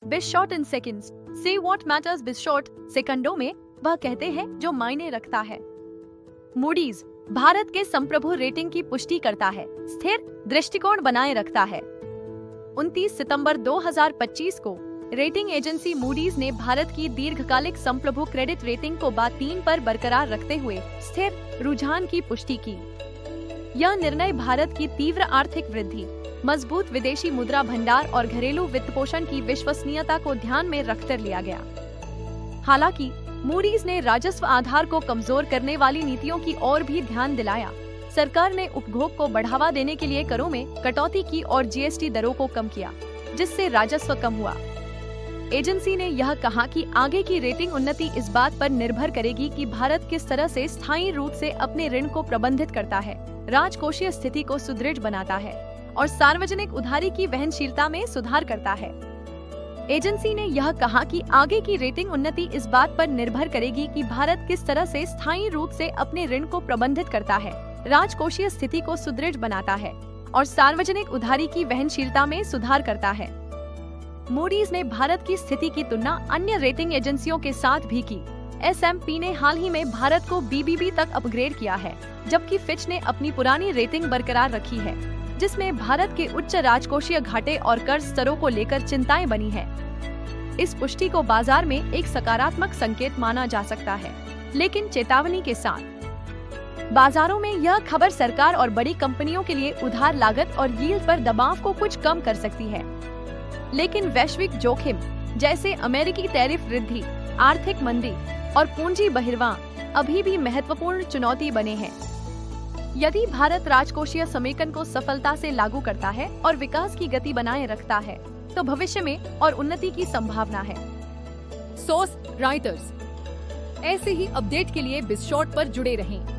बिशॉट इन seconds, से what matters बिशॉट, सेकंडों में वह कहते हैं जो मायने रखता है। मूडीज भारत के संप्रभु रेटिंग की पुष्टि करता है, स्थिर दृष्टिकोण बनाए रखता है। 29 सितंबर 2025 को रेटिंग एजेंसी मूडीज ने भारत की दीर्घकालिक संप्रभु क्रेडिट रेटिंग को बात 3 पर बरकरार रखते हुए स्थिर रुझान की पुष्टि की। यह निर्णय भारत की तीव्र आर्थिक वृद्धि, मजबूत विदेशी मुद्रा भंडार और घरेलू वित्तपोषण की विश्वसनीयता को ध्यान में रखकर लिया गया। हालांकि मूडीज ने राजस्व आधार को कमजोर करने वाली नीतियों की ओर भी ध्यान दिलाया। सरकार ने उपभोग को बढ़ावा देने के लिए करों में कटौती की और जीएसटी दरों को कम किया, जिससे राजस्व कम हुआ। एजेंसी ने यह कहा कि आगे की रेटिंग उन्नति इस बात पर निर्भर करेगी कि भारत किस तरह से स्थायी रूप से अपने ऋण को प्रबंधित करता है, राजकोषीय स्थिति को सुदृढ़ बनाता है और सार्वजनिक उधारी की वहनशीलता में सुधार करता है। एजेंसी ने यह कहा कि आगे की रेटिंग उन्नति इस बात पर निर्भर करेगी कि भारत किस तरह से स्थायी रूप से अपने ऋण को प्रबंधित करता है, राजकोषीय स्थिति को सुदृढ़ बनाता है और सार्वजनिक उधारी की वहनशीलता में सुधार करता है। मूडीज ने भारत की स्थिति की तुलना अन्य रेटिंग एजेंसियों के साथ भी की। S&P ने हाल ही में भारत को BBB तक अपग्रेड किया है, जबकि फिच ने अपनी पुरानी रेटिंग बरकरार रखी है, जिसमें भारत के उच्च राजकोषीय घाटे और कर्ज स्तरों को लेकर चिंताएं बनी है। इस पुष्टि को बाजार में एक सकारात्मक संकेत माना जा सकता है, लेकिन चेतावनी के साथ। बाजारों में यह खबर सरकार और बड़ी कंपनियों के लिए उधार लागत और यील्ड पर दबाव को कुछ कम कर सकती है, लेकिन वैश्विक जोखिम जैसे अमेरिकी टैरिफ वृद्धि, आर्थिक मंदी और पूंजी बहिर्वाह अभी भी महत्वपूर्ण चुनौती बने हैं। यदि भारत राजकोषीय समेकन को सफलता से लागू करता है और विकास की गति बनाए रखता है, तो भविष्य में और उन्नति की संभावना है। Source writers. ऐसे ही अपडेट के लिए बिशॉट पर जुड़े रहें।